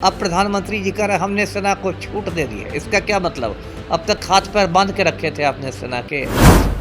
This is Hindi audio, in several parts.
अब प्रधानमंत्री जी कह रहे हमने सेना को छूट दे दी है। इसका क्या मतलब? अब तक हाथ पैर बांध के रखे थे आपने सेना के।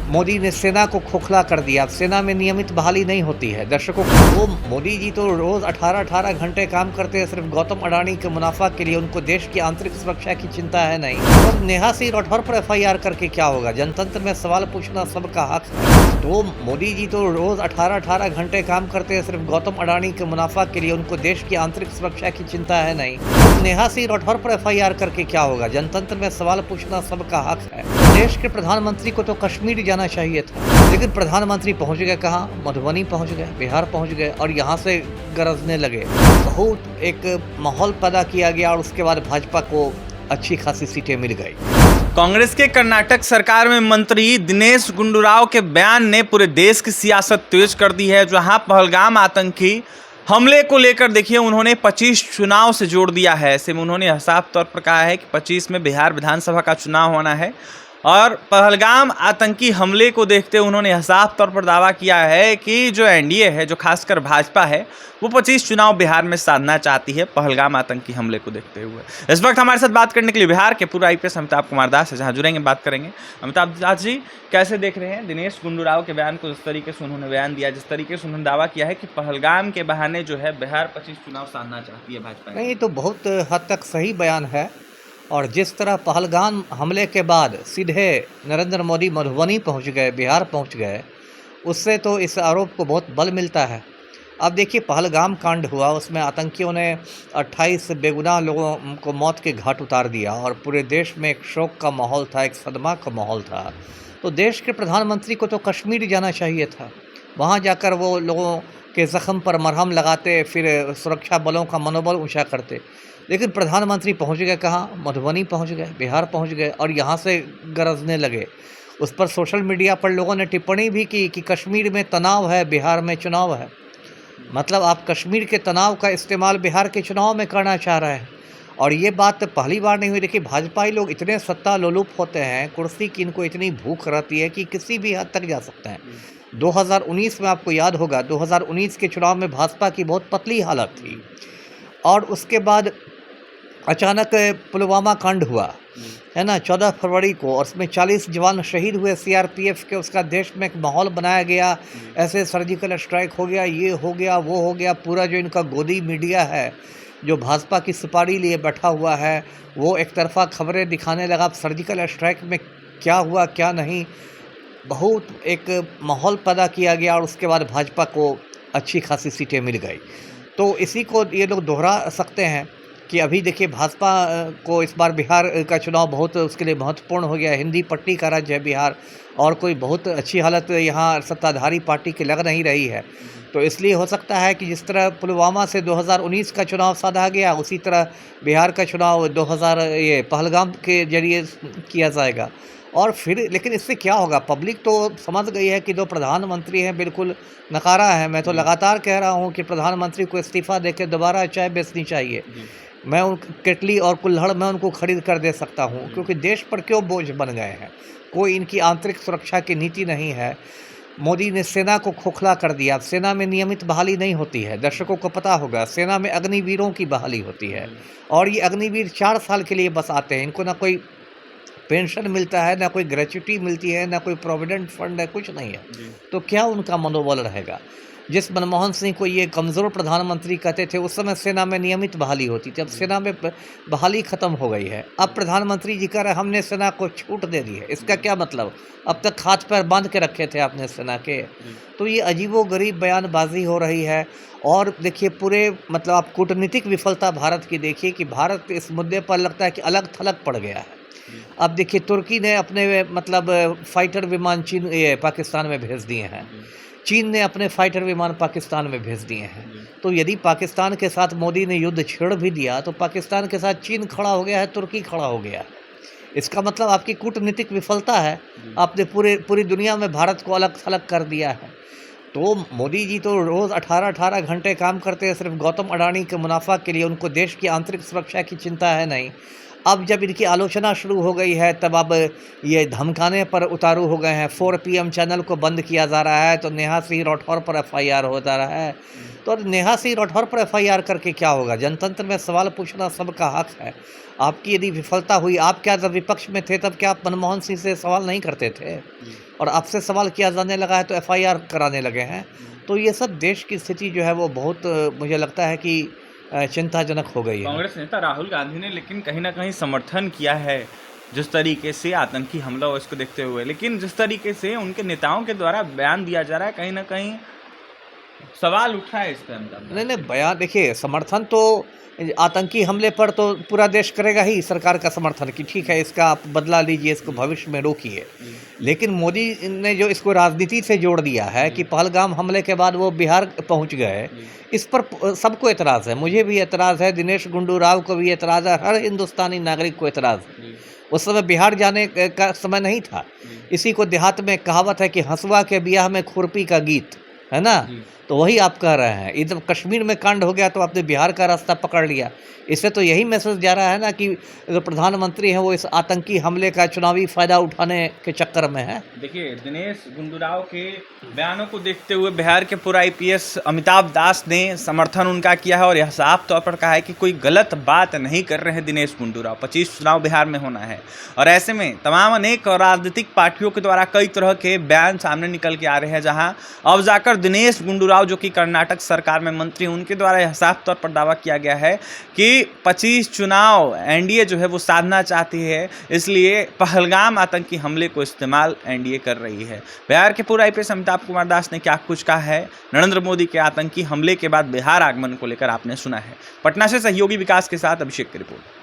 मोदी ने सेना को खोखला कर दिया। अब सेना में नियमित बहाली नहीं होती है। दर्शकों वो मोदी जी तो रोज 18-18 घंटे काम करते हैं सिर्फ गौतम अडानी के मुनाफा के लिए। उनको देश की आंतरिक सुरक्षा की चिंता है नहीं। तो नेहा सिंह राठौर पर FIR करके क्या होगा? जनतंत्र में सवाल पूछना सबका हक है। तो मोदी जी तो रोज 18-18 घंटे काम करते हैं सिर्फ गौतम अडानी के मुनाफा के लिए। उनको देश की आंतरिक सुरक्षा की चिंता है नहीं। तो नेहा सिंह राठौर पर FIR करके क्या होगा? जनतंत्र में सवाल पूछना सबका हक है। देश के प्रधानमंत्री को तो कश्मीर जाना चाहिए था, लेकिन प्रधानमंत्री पहुंच गए कहाँ? मधुबनी पहुंच गए, बिहार पहुंच गए और यहाँ से गरजने लगे। बहुत एक माहौल पैदा किया गया और उसके बाद भाजपा को अच्छी खासी सीटें मिल गई। कांग्रेस के कर्नाटक सरकार में मंत्री दिनेश गुंडूराव के बयान ने पूरे देश की सियासत तेज कर दी है। जहां पहलगाम आतंकी हमले को लेकर देखिए उन्होंने 25 चुनाव से जोड़ दिया है। ऐसे में उन्होंने साफ तौर पर कहा है कि 25 में बिहार विधानसभा का चुनाव होना है और पहलगाम आतंकी हमले को देखते उन्होंने साफ तौर पर दावा किया है कि जो NDA है, जो खासकर भाजपा है, वो 25 चुनाव बिहार में साधना चाहती है पहलगाम आतंकी हमले को देखते हुए। इस वक्त हमारे साथ बात करने के लिए बिहार के पूर्व IPS अमिताभ कुमार दास है, जहां जुड़ेंगे, बात करेंगे। अमिताभ दास जी, कैसे देख रहे हैं दिनेश गुंडूराव के बयान को? जिस तरीके से उन्होंने बयान दिया, जिस तरीके से उन्होंने दावा किया है कि पहलगाम के बहाने जो है बिहार 25 चुनाव साधना चाहती है भाजपा। नहीं, तो बहुत हद तक सही बयान है। और जिस तरह पहलगाम हमले के बाद सीधे नरेंद्र मोदी मधुबनी पहुंच गए, बिहार पहुंच गए, उससे तो इस आरोप को बहुत बल मिलता है। अब देखिए, पहलगाम कांड हुआ, उसमें आतंकियों ने 28 बेगुनाह लोगों को मौत के घाट उतार दिया और पूरे देश में एक शोक का माहौल था, एक सदमा का माहौल था। तो देश के प्रधानमंत्री को तो कश्मीर जाना चाहिए था। वहाँ जाकर वो लोगों के ज़ख्म पर मरहम लगाते, फिर सुरक्षा बलों का मनोबल ऊँचा करते। लेकिन प्रधानमंत्री पहुंच गए कहाँ? मधुबनी पहुंच गए, बिहार पहुंच गए और यहाँ से गरजने लगे। उस पर सोशल मीडिया पर लोगों ने टिप्पणी भी की कि कश्मीर में तनाव है, बिहार में चुनाव है। मतलब आप कश्मीर के तनाव का इस्तेमाल बिहार के चुनाव में करना चाह रहे हैं। और ये बात पहली बार नहीं हुई। देखिए, भाजपाई लोग इतने सत्ता लोलुप होते हैं, कुर्सी की इनको इतनी भूख रहती है कि किसी भी हद तक जा सकते हैं। 2019 में आपको याद होगा, 2019 के चुनाव में भाजपा की बहुत पतली हालत थी और उसके बाद अचानक पुलवामा कांड हुआ, है ना, 14 फरवरी को, और उसमें 40 जवान शहीद हुए CRPF के। उसका देश में एक माहौल बनाया गया, ऐसे सर्जिकल स्ट्राइक हो गया, ये हो गया, वो हो गया। पूरा जो इनका गोदी मीडिया है, जो भाजपा की सुपारी लिए बैठा हुआ है, वो एक तरफा खबरें दिखाने लगा सर्जिकल स्ट्राइक में क्या हुआ क्या नहीं। बहुत एक माहौल पैदा किया गया और उसके बाद भाजपा को अच्छी खासी सीटें मिल गई। तो इसी को ये लोग दोहरा सकते हैं कि अभी देखिए, भाजपा को इस बार बिहार का चुनाव बहुत उसके लिए महत्वपूर्ण हो गया। हिंदी पट्टी का राज्य है बिहार और कोई बहुत अच्छी हालत यहाँ सत्ताधारी पार्टी की लग नहीं रही है। तो इसलिए हो सकता है कि जिस तरह पुलवामा से 2019 का चुनाव साधा गया, उसी तरह बिहार का चुनाव 2000 ये पहलगाम के जरिए किया जाएगा। और फिर लेकिन इससे क्या होगा? पब्लिक तो समझ गई है कि जो प्रधानमंत्री हैं बिल्कुल नकारा है। मैं तो लगातार कह रहा हूँ कि प्रधानमंत्री को इस्तीफा देकर दोबारा चाय बेचनी चाहिए। मैं उन केटली और कुल्हड़ में उनको खरीद कर दे सकता हूँ, क्योंकि देश पर क्यों बोझ बन गए हैं। कोई इनकी आंतरिक सुरक्षा की नीति नहीं है। मोदी ने सेना को खोखला कर दिया। सेना में नियमित बहाली नहीं होती है। दर्शकों को पता होगा, सेना में अग्निवीरों की बहाली होती है और ये अग्निवीर 4 साल के लिए बस आते हैं। इनको ना कोई पेंशन मिलता है, ना कोई ग्रेच्युटी मिलती है, ना कोई प्रोविडेंट फंड है, कुछ नहीं है। तो क्या उनका मनोबल रहेगा? जिस मनमोहन सिंह को ये कमज़ोर प्रधानमंत्री कहते थे, उस समय सेना में नियमित बहाली होती थी। अब सेना में बहाली ख़त्म हो गई है। अब प्रधानमंत्री जी कह रहे हमने सेना को छूट दे दी है। इसका क्या मतलब? अब तक हाथ पैर बांध के रखे थे आपने सेना के। तो ये अजीबोगरीब बयानबाजी हो रही है। और देखिए, पूरे मतलब आप कूटनीतिक विफलता भारत की देखिए कि भारत इस मुद्दे पर लगता है कि अलग थलग पड़ गया है। अब देखिए, तुर्की ने अपने मतलब फाइटर विमान पाकिस्तान में भेज दिए हैं। चीन ने अपने फाइटर विमान पाकिस्तान में भेज दिए हैं। तो यदि पाकिस्तान के साथ मोदी ने युद्ध छेड़ भी दिया तो पाकिस्तान के साथ चीन खड़ा हो गया है, तुर्की खड़ा हो गया है। इसका मतलब आपकी कूटनीतिक विफलता है। आपने पूरी दुनिया में भारत को अलग थलग कर दिया है। तो मोदी जी तो रोज़ 18-18 घंटे काम करते हैं सिर्फ गौतम अडानी के मुनाफा के लिए। उनको देश की आंतरिक सुरक्षा की चिंता है नहीं। अब जब इनकी आलोचना शुरू हो गई है तब अब ये धमकाने पर उतारू हो गए हैं। 4 PM चैनल को बंद किया जा रहा है तो नेहा सिंह राठौर पर FIR होता रहा है। तो नेहा सिंह राठौर पर FIR करके क्या होगा? जनतंत्र में सवाल पूछना सबका हक है। आपकी यदि विफलता हुई, आप क्या जब विपक्ष में थे तब क्या आप मनमोहन सिंह से सवाल नहीं करते थे? और आपसे सवाल किया जाने लगा है तो FIR कराने लगे हैं। तो ये सब देश की स्थिति जो है वो बहुत मुझे लगता है कि चिंताजनक हो गई है। कांग्रेस नेता राहुल गांधी ने लेकिन कहीं ना कहीं समर्थन किया है जिस तरीके से आतंकी हमला हो इसको देखते हुए, लेकिन जिस तरीके से उनके नेताओं के द्वारा बयान दिया जा रहा है कहीं ना कहीं सवाल उठा है इस पर। नहीं बयान देखिए, समर्थन तो आतंकी हमले पर तो पूरा देश करेगा ही सरकार का समर्थन कि ठीक है इसका आप बदला लीजिए, इसको भविष्य में रोकिए। लेकिन मोदी ने जो इसको राजनीति से जोड़ दिया है कि पहलगाम हमले के बाद वो बिहार पहुंच गए, इस पर सबको एतराज़ है। मुझे भी एतराज़ है, दिनेश गुंडू राव को भी एतराज़ है, हर हिंदुस्तानी नागरिक को एतराज़ है। उस समय बिहार जाने का समय नहीं था। इसी को देहात में कहावत है कि हंसुआ के ब्याह में खुरपी का गीत, है ना? तो वही आप कह रहे हैं। इधर कश्मीर में कांड हो गया तो आपने बिहार का रास्ता पकड़ लिया। इससे तो यही मैसेज जा रहा है ना कि जो प्रधानमंत्री हैं वो इस आतंकी हमले का चुनावी फ़ायदा उठाने के चक्कर में है। देखिए, दिनेश गुंडूराव के बयानों को देखते हुए बिहार के पूर्व IPS अमिताभ दास ने समर्थन उनका किया है और यह साफ तौर पर कहा है कि कोई गलत बात नहीं कर रहे हैं दिनेश गुंडूराव। 25 चुनाव बिहार में होना है और ऐसे में तमाम अनेक राजनीतिक पार्टियों के द्वारा कई तरह के बयान सामने निकल के आ रहे हैं, जहां अब जाकर दिनेश गुंडूराव जो कि कर्नाटक सरकार में मंत्री, उनके द्वारा यह साफ तौर पर दावा किया गया है कि 25 चुनाव NDA जो है वो साधना चाहती है, इसलिए पहलगाम आतंकी हमले को इस्तेमाल NDA कर रही है। बिहार के पूर्व IPS अमिताभ कुमार दास ने क्या कुछ कहा है नरेंद्र मोदी के आतंकी हमले के बाद बिहार आगमन को लेकर आपने सुना है। पटना से सहयोगी विकास के साथ अभिषेक की रिपोर्ट।